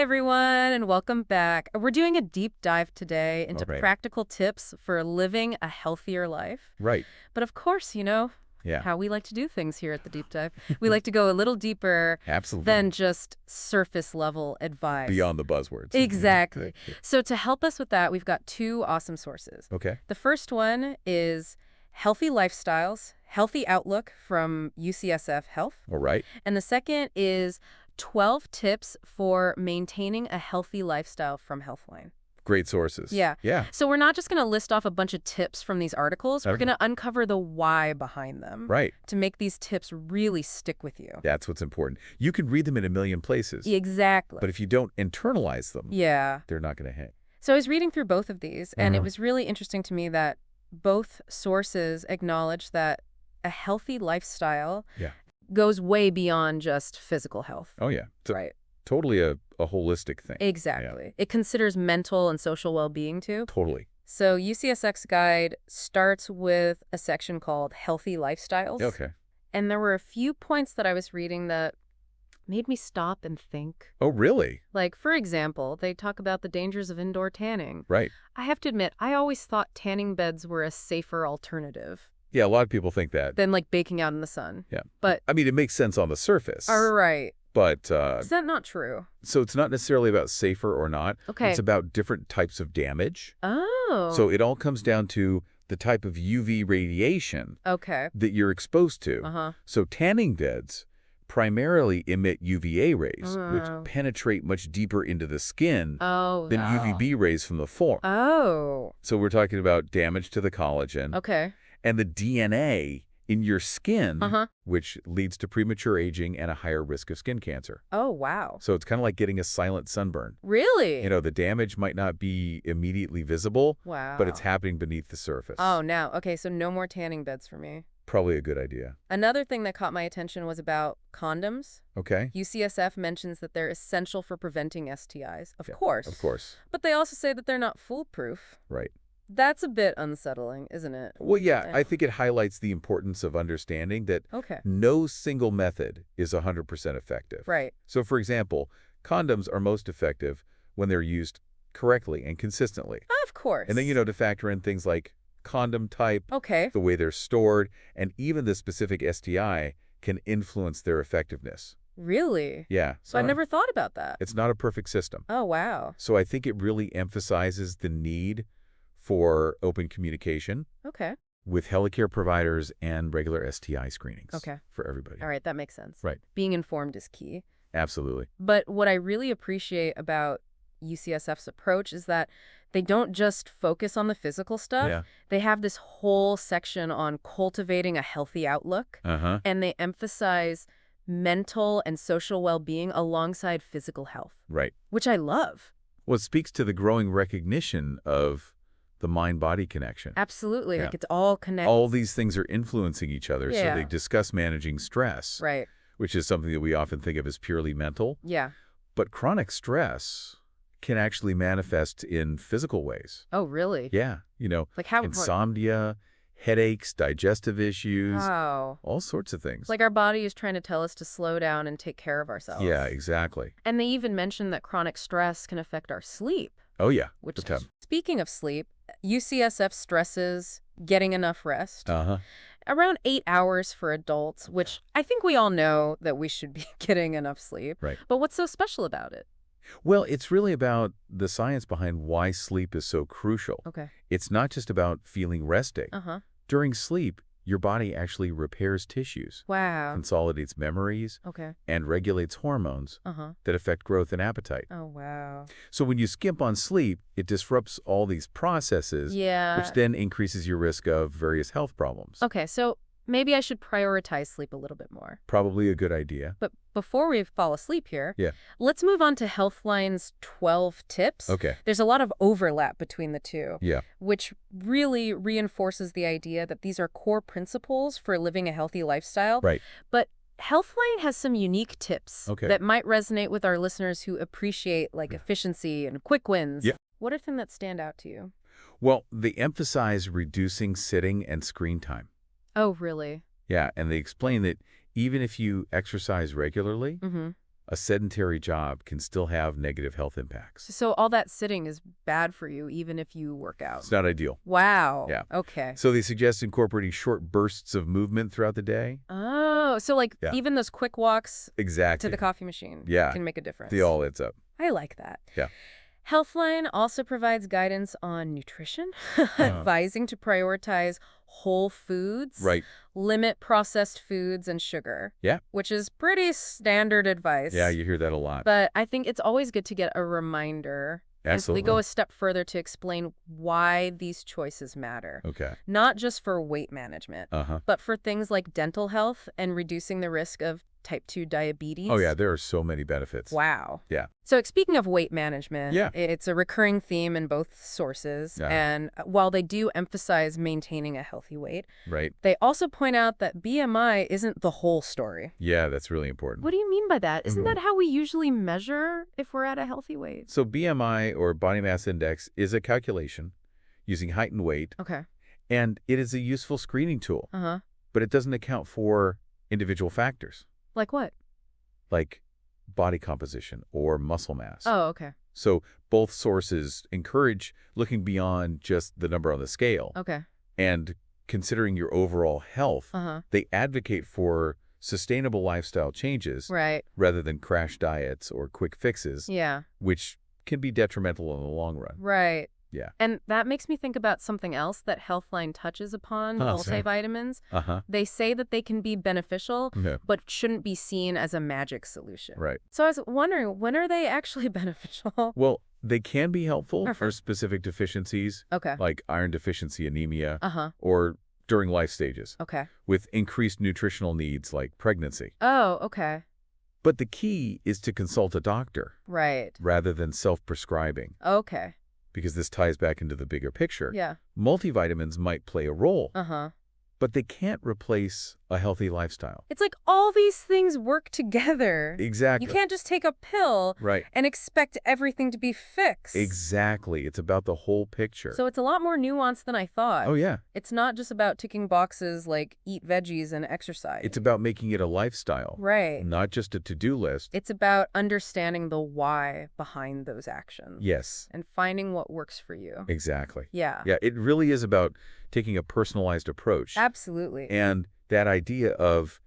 everyone, and welcome back. We're doing a deep dive today into All right. practical tips for living a healthier life. Right. But of course, Yeah. how we like to do things here at the deep dive. We like to go a little deeper Absolutely. than just surface level advice. Beyond the buzzwords. Exactly. So to help us with that, we've got two awesome sources. Okay. The first one is Healthy Lifestyles, Healthy Outlook from UCSF Health. All right. And the second is 12 Tips for Maintaining a Healthy Lifestyle from Healthline. Great sources. Yeah. Yeah. So we're not just going to list off a bunch of tips from these articles. We're Okay. going to uncover the why behind them. Right. To make these tips really stick with you. That's what's important. You can read them in a million places. Exactly. But if you don't internalize them, yeah. they're not going to hit. So I was reading through both of these, and it was really interesting to me that both sources acknowledge that a healthy lifestyle goes way beyond just physical health. Oh, yeah. It's Right. totally a holistic thing. Exactly. Yeah. It considers mental and social well-being, too. Totally. So UCSX Guide starts with a section called Healthy Lifestyles. Okay. And there were a few points that I was reading that made me stop and think. Oh, really? Like, for example, they talk about the dangers of indoor tanning. Right. I have to admit, I always thought tanning beds were a safer alternative Yeah, a lot of people think that. than, like, baking out in the sun. Yeah. But, I mean, it makes sense on the surface. all right. But, Is that not true? so it's not necessarily about safer or not. Okay. It's about different types of damage. Oh. So it all comes down to the type of UV radiation okay. that you're exposed to. Uh-huh. So tanning beds primarily emit UVA rays, Oh. which penetrate much deeper into the skin Oh. than UVB rays from the floor. Oh. So we're talking about damage to the collagen Okay. and the DNA in your skin, Uh-huh. which leads to premature aging and a higher risk of skin cancer. Oh, wow. So it's kind of like getting a silent sunburn. Really? You know, the damage might not be immediately visible, Wow. but it's happening beneath the surface. Oh, now. Okay, so no more tanning beds for me. Probably a good idea. Another thing that caught my attention was about condoms. Okay. UCSF mentions that they're essential for preventing STIs. Of Yeah, course. Of course. But they also say that they're not foolproof. Right. That's a bit unsettling, isn't it? Well, yeah, Yeah. I think it highlights the importance of understanding that Okay. no single method is 100% effective. Right. So, for example, condoms are most effective when they're used correctly and consistently. Of course. And then, to factor in things like condom type, Okay. the way they're stored, and even the specific STI can influence their effectiveness. Really? Yeah. So I never thought about that. It's not a perfect system. Oh, wow. So I think it really emphasizes the need for open communication Okay. with healthcare providers and regular STI screenings. Okay. For everybody. All right, that makes sense. Right. Being informed is key. Absolutely. But what I really appreciate about UCSF's approach is that they don't just focus on the physical stuff. Yeah. They have this whole section on cultivating a healthy outlook, Uh-huh. and they emphasize mental and social well-being alongside physical health, Right. which I love. Well, it speaks to the growing recognition of the mind-body connection. Absolutely. Yeah. Like it's all connected. All these things are influencing each other. So Yeah. they discuss managing stress, Right. which is something that we often think of as purely mental. Yeah. But chronic stress can actually manifest in physical ways. Oh, really? Yeah. Like how? Insomnia, headaches, digestive issues, Wow. all sorts of things. It's like our body is trying to tell us to slow down and take care of ourselves. Yeah, exactly. And they even mention that chronic stress can affect our sleep. Oh, yeah. Which, The time. speaking of sleep, UCSF stresses getting enough rest. Uh-huh. Around 8 hours for adults, which I think we all know that we should be getting enough sleep. Right. But what's so special about it? Well, it's really about the science behind why sleep is so crucial. Okay. It's not just about feeling resting. Uh-huh. During sleep, your body actually repairs tissues, Wow. consolidates memories, Okay. and regulates hormones Uh-huh. that affect growth and appetite. Oh, wow. So when you skimp on sleep, it disrupts all these processes, Yeah. which then increases your risk of various health problems. Okay, so maybe I should prioritize sleep a little bit more. Probably a good idea. But before we fall asleep here, Yeah. let's move on to Healthline's 12 tips. Okay. There's a lot of overlap between the two, Yeah. which really reinforces the idea that these are core principles for living a healthy lifestyle. Right. But Healthline has some unique tips Okay. that might resonate with our listeners who appreciate like efficiency and quick wins. Yeah. What are things that stand out to you? Well, they emphasize reducing sitting and screen time. Oh, really? Yeah, and they explain that even if you exercise regularly, Mm-hmm. a sedentary job can still have negative health impacts. So all that sitting is bad for you, even if you work out. It's not ideal. Wow. Yeah. Okay. So they suggest incorporating short bursts of movement throughout the day. Oh, so like Yeah. even those quick walks Exactly. to the coffee machine Yeah. can make a difference. They all adds up. I like that. Yeah. Healthline also provides guidance on nutrition, advising to prioritize whole foods, Right. limit processed foods and sugar. Yeah. Which is pretty standard advice. Yeah, you hear that a lot. But I think it's always good to get a reminder. Absolutely. They go a step further to explain why these choices matter. Okay. Not just for weight management, Uh-huh. but for things like dental health and reducing the risk of type 2 diabetes. Oh, yeah, there are so many benefits. Wow. Yeah. So speaking of weight management, Yeah. it's a recurring theme in both sources. Yeah. And while they do emphasize maintaining a healthy weight, Right. they also point out that BMI isn't the whole story. Yeah, that's really important. What do you mean by that? Isn't that how we usually measure if we're at a healthy weight? So BMI, or body mass index, is a calculation using height and weight, Okay. and it is a useful screening tool, Uh-huh. but it doesn't account for individual factors Like what? like body composition or muscle mass. Oh, okay. So both sources encourage looking beyond just the number on the scale Okay. and considering your overall health. Uh-huh. They advocate for sustainable lifestyle changes Right. rather than crash diets or quick fixes, Yeah. which can be detrimental in the long run. Right. Yeah. And that makes me think about something else that Healthline touches upon, multivitamins. Uh-huh. They say that they can be beneficial, Yeah. but shouldn't be seen as a magic solution. Right. So I was wondering, when are they actually beneficial? Well, they can be helpful Okay. for specific deficiencies, Okay. like iron deficiency anemia, Uh-huh. or during life stages, Okay. with increased nutritional needs like pregnancy. Oh, okay. But the key is to consult a doctor Right. rather than self-prescribing, Okay. because this ties back into the bigger picture. Yeah. Multivitamins might play a role, Uh-huh. but they can't replace a healthy lifestyle. It's like all these things work together. Exactly. You can't just take a pill Right. and expect everything to be fixed. Exactly. It's about the whole picture. So it's a lot more nuanced than I thought. Oh, yeah. It's not just about ticking boxes like eat veggies and exercise. It's about making it a lifestyle, Right. not just a to-do list. It's about understanding the why behind those actions. Yes, And finding what works for you. exactly. Yeah. Yeah, it really is about taking a personalized approach. Absolutely. And that idea of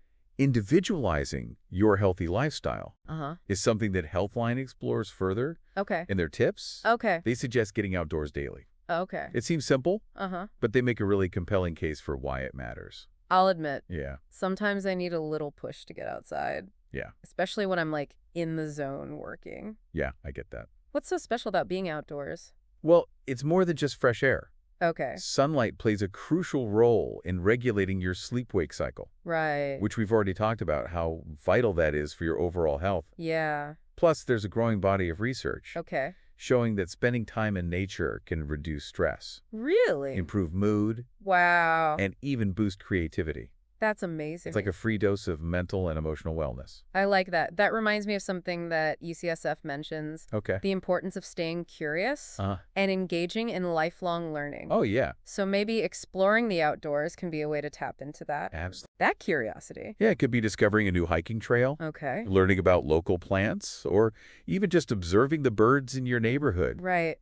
individualizing your healthy lifestyle Uh-huh. is something that Healthline explores further Okay. in their tips. Okay. They suggest getting outdoors daily. Okay. It seems simple, Uh-huh. but they make a really compelling case for why it matters. I'll admit, Yeah, sometimes I need a little push to get outside. yeah, Especially when I'm like in the zone working. yeah, I get that. What's so special about being outdoors? Well, it's more than just fresh air. Okay. Sunlight plays a crucial role in regulating your sleep-wake cycle, Right. which we've already talked about how vital that is for your overall health. Yeah. Plus, there's a growing body of research Okay. showing that spending time in nature can reduce stress, Really? improve mood, Wow. and even boost creativity. That's amazing. It's like a free dose of mental and emotional wellness. I like that. That reminds me of something that UCSF mentions, Okay. the importance of staying curious and engaging in lifelong learning. Oh, yeah. So maybe exploring the outdoors can be a way to tap into that. Absolutely. That curiosity. Yeah, it could be discovering a new hiking trail, Okay. learning about local plants, or even just observing the birds in your neighborhood. Right.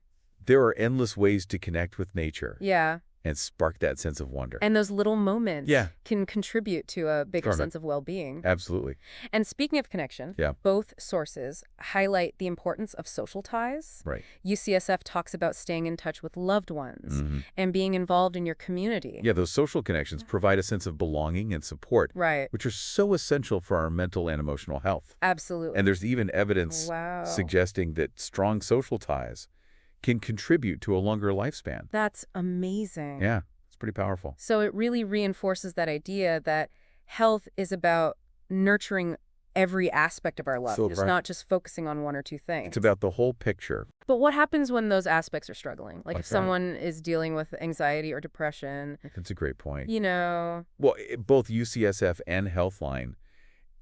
There are endless ways to connect with nature Yeah. and spark that sense of wonder. And those little moments Yeah. can contribute to a bigger Darn it. sense of well-being. Absolutely. And speaking of connection, Yeah. both sources highlight the importance of social ties. Right. UCSF talks about staying in touch with loved ones Hmm. and being involved in your community. Yeah, those social connections provide a sense of belonging and support, Right. which are so essential for our mental and emotional health. Absolutely. And there's even evidence Wow. suggesting that strong social ties can contribute to a longer lifespan. That's amazing. Yeah, it's pretty powerful. So it really reinforces that idea that health is about nurturing every aspect of our life. So It's right. not just focusing on one or two things. It's about the whole picture. But what happens when those aspects are struggling? Like if Like that. someone is dealing with anxiety or depression, That's a great point. you know, Well, both UCSF and Healthline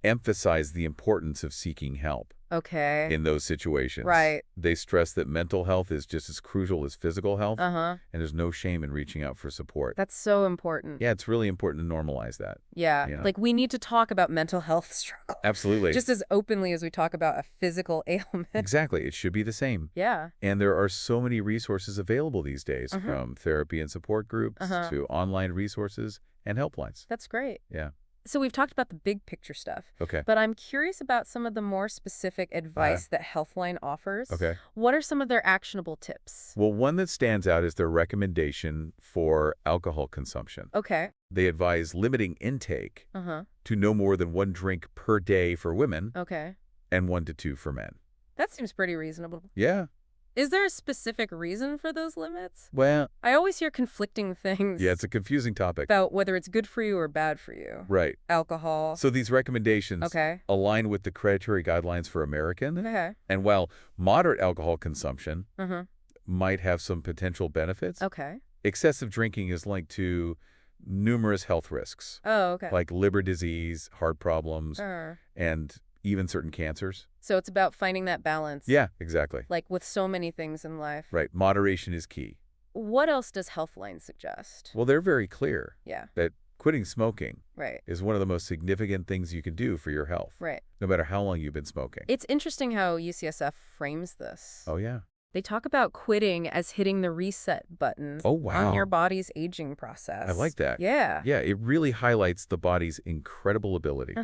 emphasize the importance of seeking help. Okay. in those situations. Right. They stress that mental health is just as crucial as physical health, Uh-huh. and there's no shame in reaching out for support. That's so important. Yeah, it's really important to normalize that. Yeah. You know? Like, we need to talk about mental health struggles Absolutely. just as openly as we talk about a physical ailment. Exactly. It should be the same. Yeah. And there are so many resources available these days, from therapy and support groups to online resources and helplines. That's great. Yeah. So we've talked about the big picture stuff. Okay. But I'm curious about some of the more specific advice that Healthline offers. Okay. What are some of their actionable tips? Well, one that stands out is their recommendation for alcohol consumption. Okay. They advise limiting intake to no more than 1 drink per day for women Okay. and 1 to 2 for men. That seems pretty reasonable. Yeah. Is there a specific reason for those limits? Well, I always hear conflicting things yeah, it's a confusing topic. about whether it's good for you or bad for you. Right. Alcohol. So these recommendations align with the Creditory Guidelines for American. Okay. And while moderate alcohol consumption Mm-hmm. might have some potential benefits, Okay. excessive drinking is linked to numerous health risks, Oh, okay. like liver disease, heart problems, Uh, and even certain cancers. so it's about finding that balance. Yeah, exactly. Like with so many things in life. Right. Moderation is key. What else does Healthline suggest? Well, they're very clear Yeah. that quitting smoking Right. is one of the most significant things you can do for your health, Right. no matter how long you've been smoking. It's interesting how UCSF frames this. Oh, yeah. They talk about quitting as hitting the reset button Oh, wow. on your body's aging process. I like that. Yeah. Yeah, it really highlights the body's incredible ability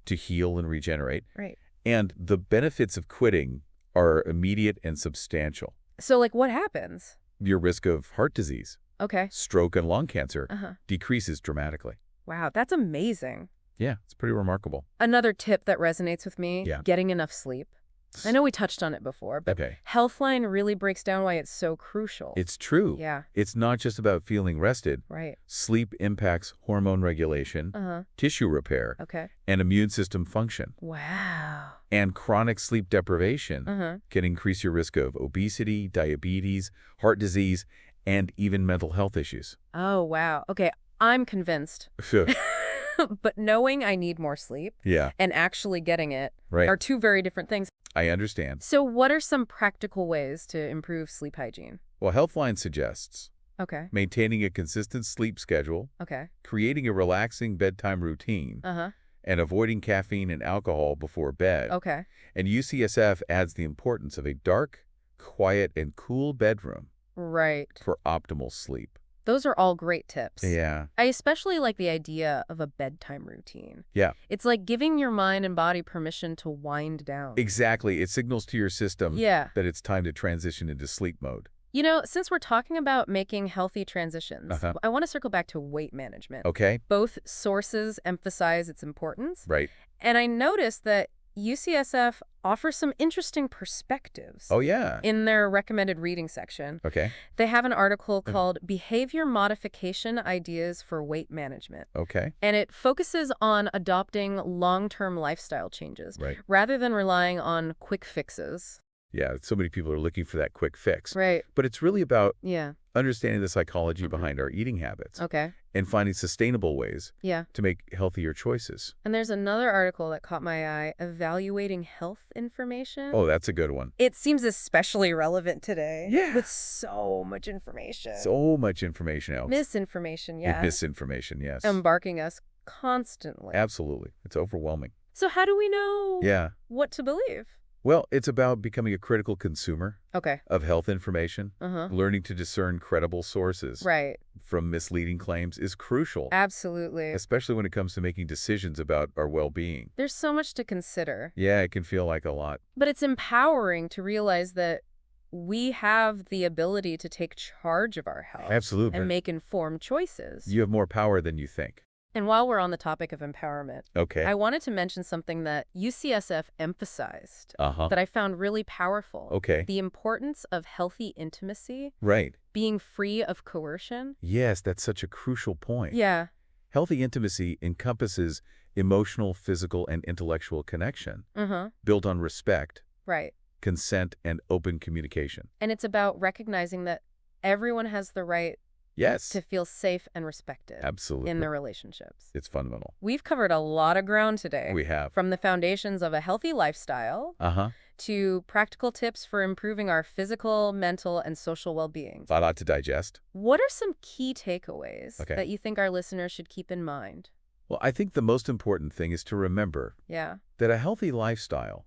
to heal and regenerate. Right. And the benefits of quitting are immediate and substantial. So, like, what happens? Your risk of heart disease, Okay. stroke, and lung cancer decreases dramatically. Wow, that's amazing. Yeah, it's pretty remarkable. Another tip that resonates with me, Yeah. getting enough sleep. I know we touched on it before, but Healthline really breaks down why it's so crucial. It's true. Yeah. It's not just about feeling rested. Right. Sleep impacts hormone regulation, tissue repair, Okay. and immune system function. Wow. And chronic sleep deprivation can increase your risk of obesity, diabetes, heart disease, and even mental health issues. Oh, wow. Okay, I'm convinced. But knowing I need more sleep and actually getting it are two very different things. I understand. So what are some practical ways to improve sleep hygiene? Well, Healthline suggests Okay. maintaining a consistent sleep schedule, Okay. creating a relaxing bedtime routine, and avoiding caffeine and alcohol before bed. Okay. And UCSF adds the importance of a dark, quiet, and cool bedroom Right. for optimal sleep. Those are all great tips. Yeah. I especially like the idea of a bedtime routine. Yeah. It's like giving your mind and body permission to wind down. Exactly. It signals to your system Yeah. that it's time to transition into sleep mode. You know, since we're talking about making healthy transitions, I want to circle back to weight management. Okay. Both sources emphasize its importance. Right. And I noticed that UCSF offers some interesting perspectives. Oh, yeah. In their recommended reading section. Okay. They have an article called Behavior Modification Ideas for Weight Management. Okay. And it focuses on adopting long-term lifestyle changes rather than relying on quick fixes. Yeah, so many people are looking for that quick fix. Right. But it's really about Yeah. understanding the psychology behind our eating habits. Okay. And finding sustainable ways Yeah. to make healthier choices. And there's another article that caught my eye, Evaluating Health Information. Oh, that's a good one. It seems especially relevant today. Yeah. With so much information. So much information, Alex. Misinformation, yeah. Misinformation, yes. Embarking us constantly. Absolutely. It's overwhelming. So how do we know what to believe? Well, it's about becoming a critical consumer of health information. Learning to discern credible sources from misleading claims is crucial. Absolutely. Especially when it comes to making decisions about our well-being. There's so much to consider. Yeah, it can feel like a lot. But it's empowering to realize that we have the ability to take charge of our health. Absolutely. And make informed choices. You have more power than you think. And while we're on the topic of empowerment, Okay. I wanted to mention something that UCSF emphasized that I found really powerful. Okay. The importance of healthy intimacy. Right. Being free of coercion. Yes, that's such a crucial point. Yeah. Healthy intimacy encompasses emotional, physical, and intellectual connection built on respect, consent, and open communication. And it's about recognizing that everyone has the right Yes. To feel safe and respected. Absolutely. In their relationships. It's fundamental. We've covered a lot of ground today. We have. From the foundations of a healthy lifestyle to practical tips for improving our physical, mental, and social well-being. A lot to digest. What are some key takeaways that you think our listeners should keep in mind? Well, I think the most important thing is to remember that a healthy lifestyle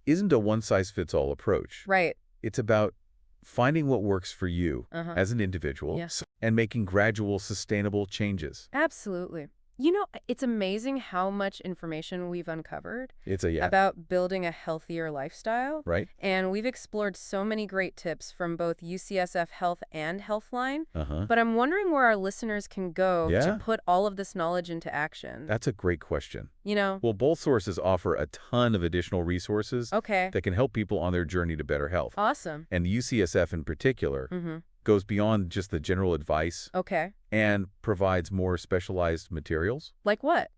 isn't a one-size-fits-all approach. Right. It's about finding what works for you as an individual and making gradual, sustainable changes. Absolutely. You know, it's amazing how much information we've uncovered about building a healthier lifestyle. Right. And we've explored so many great tips from both UCSF Health and Healthline. But I'm wondering where our listeners can go to put all of this knowledge into action. That's a great question. You know? Well, both sources offer a ton of additional resources that can help people on their journey to better health. Awesome. And UCSF in particular goes beyond just the general advice and provides more specialized materials. Like what?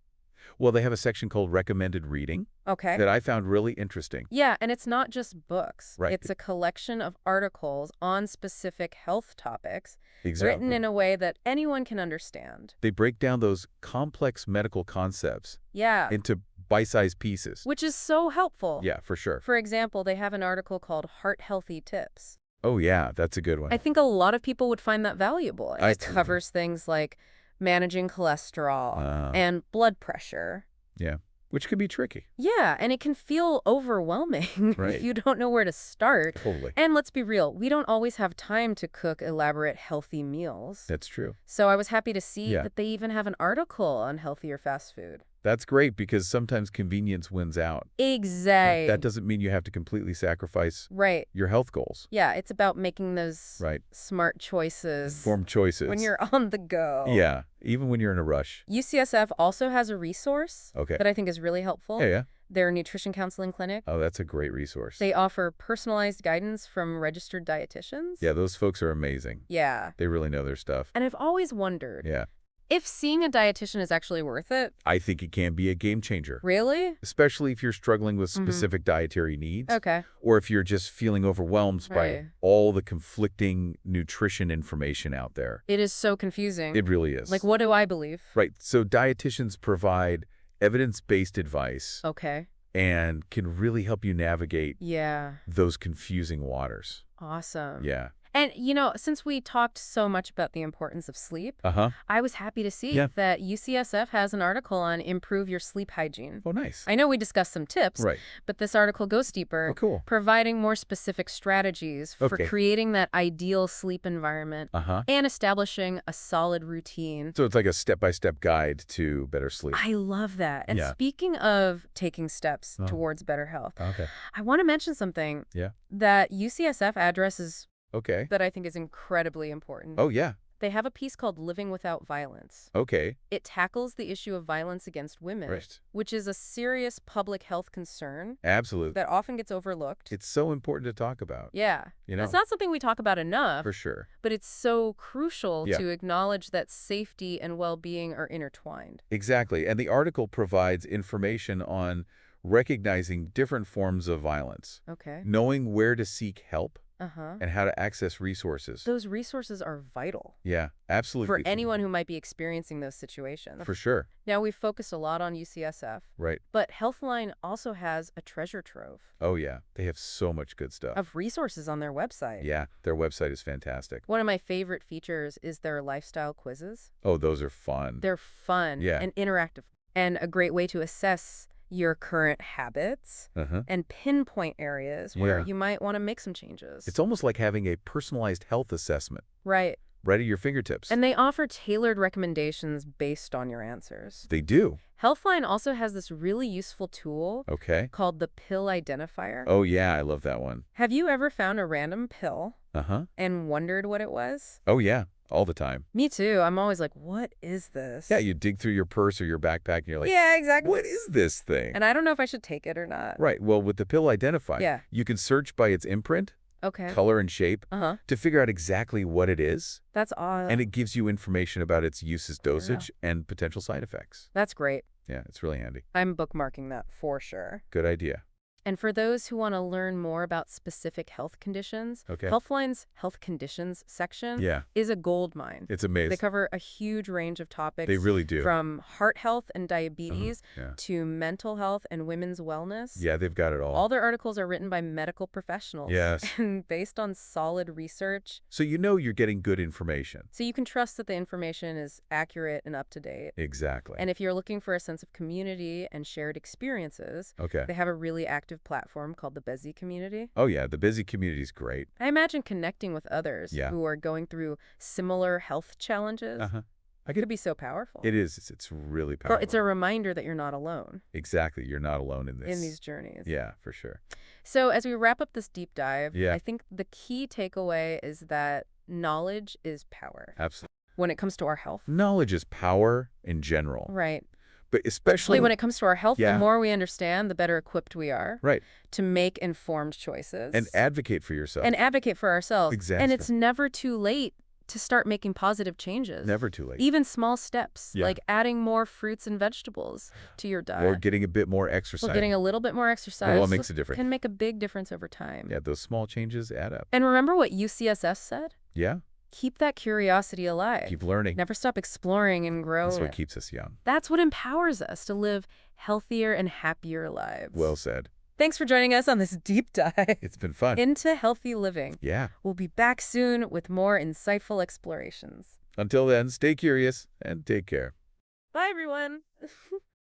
Well, they have a section called Recommended Reading that I found really interesting. Yeah, and it's not just books. Right. It's a collection of articles on specific health topics written in a way that anyone can understand. They break down those complex medical concepts into bite-sized pieces. Which is so helpful. Yeah, for sure. For example, they have an article called Heart Healthy Tips. Oh, yeah, that's a good one. I think a lot of people would find that valuable. It covers things like managing cholesterol and blood pressure. Yeah, which can be tricky. Yeah, and it can feel overwhelming if you don't know where to start. Totally. And let's be real, we don't always have time to cook elaborate, healthy meals. That's true. So I was happy to see that they even have an article on healthier fast food. That's great because sometimes convenience wins out. Exactly. That doesn't mean you have to completely sacrifice your health goals. Yeah, it's about making those smart choices. Informed choices. When you're on the go. Yeah, even when you're in a rush. UCSF also has a resource that I think is really helpful. Yeah. Their nutrition counseling clinic. Oh, that's a great resource. They offer personalized guidance from registered dietitians. Yeah, those folks are amazing. Yeah. They really know their stuff. And I've always wondered if seeing a dietitian is actually worth it. I think it can be a game changer. Really? Especially if you're struggling with specific dietary needs. Okay. Or if you're just feeling overwhelmed by all the conflicting nutrition information out there. It is so confusing. It really is. Like, what do I believe? Right. So dietitians provide evidence-based advice. Okay. And can really help you navigate those confusing waters. Awesome. Yeah. And, you know, since we talked so much about the importance of sleep, I was happy to see that UCSF has an article on improve your sleep hygiene. Oh, nice. I know we discussed some tips, but this article goes deeper, providing more specific strategies for creating that ideal sleep environment and establishing a solid routine. So it's like a step-by-step guide to better sleep. I love that. And speaking of taking steps towards better health, I want to mention something that UCSF addresses that I think is incredibly important. Oh, yeah. They have a piece called Living Without Violence. Okay. It tackles the issue of violence against women, which is a serious public health concern. Absolutely. That often gets overlooked. It's so important to talk about. Yeah. You know, it's not something we talk about enough. For sure. But it's so crucial to acknowledge that safety and well-being are intertwined. Exactly. And the article provides information on recognizing different forms of violence. Okay. Knowing where to seek help. And how to access resources. Those resources are vital. Yeah, absolutely. For anyone who might be experiencing those situations. For sure. Now, we've focused a lot on UCSF. Right. But Healthline also has a treasure trove. Oh, yeah. They have so much good stuff. Of resources on their website. Yeah, their website is fantastic. One of my favorite features is their lifestyle quizzes. Oh, those are fun. They're fun and interactive. And a great way to assess your current habits and pinpoint areas where you might want to make some changes. It's almost like having a personalized health assessment. Right. Right at your fingertips. And they offer tailored recommendations based on your answers. They do. Healthline also has this really useful tool called the pill identifier. Oh, yeah, I love that one. Have you ever found a random pill and wondered what it was? Oh, yeah. All the time. Me too. I'm always like, what is this? Yeah, you dig through your purse or your backpack and you're like, yeah, exactly. What is this thing? And I don't know if I should take it or not. Right. Well, with the pill identifier, you can search by its imprint, color and shape to figure out exactly what it is. That's odd. And it gives you information about its uses, dosage, and potential side effects. That's great. Yeah, it's really handy. I'm bookmarking that for sure. Good idea. And for those who want to learn more about specific health conditions, Healthline's Health Conditions section is a gold mine. It's amazing. They cover a huge range of topics. They really do. From heart health and diabetes to mental health and women's wellness. Yeah, they've got it all. All their articles are written by medical professionals. Yes. And based on solid research. So you know you're getting good information. So you can trust that the information is accurate and up to date. Exactly. And if you're looking for a sense of community and shared experiences, they have a really active platform called the Bezzy community. Oh, yeah. The Bezzy community is great. I imagine connecting with others who are going through similar health challenges could be so powerful. It is. It's really powerful. It's a reminder that you're not alone. Exactly. You're not alone in this. In these journeys. Yeah, for sure. So as we wrap up this deep dive, I think the key takeaway is that knowledge is power. Absolutely. When it comes to our health. Knowledge is power in general. Right. But especially when it comes to our health, the more we understand, the better equipped we are to make informed choices. And advocate for yourself. And advocate for ourselves. Exactly. And it's never too late to start making positive changes. Never too late. Even small steps, like adding more fruits and vegetables to your diet. Or getting a bit more exercise. Well, getting a little bit more exercise well, it makes a difference. Can make a big difference over time. Yeah, those small changes add up. And remember what UCSS said? Yeah. Keep that curiosity alive. Keep learning. Never stop exploring and growing. That's what keeps us young. That's what empowers us to live healthier and happier lives. Well said. Thanks for joining us on this deep dive. It's been fun. Into healthy living. Yeah. We'll be back soon with more insightful explorations. Until then, stay curious and take care. Bye, everyone.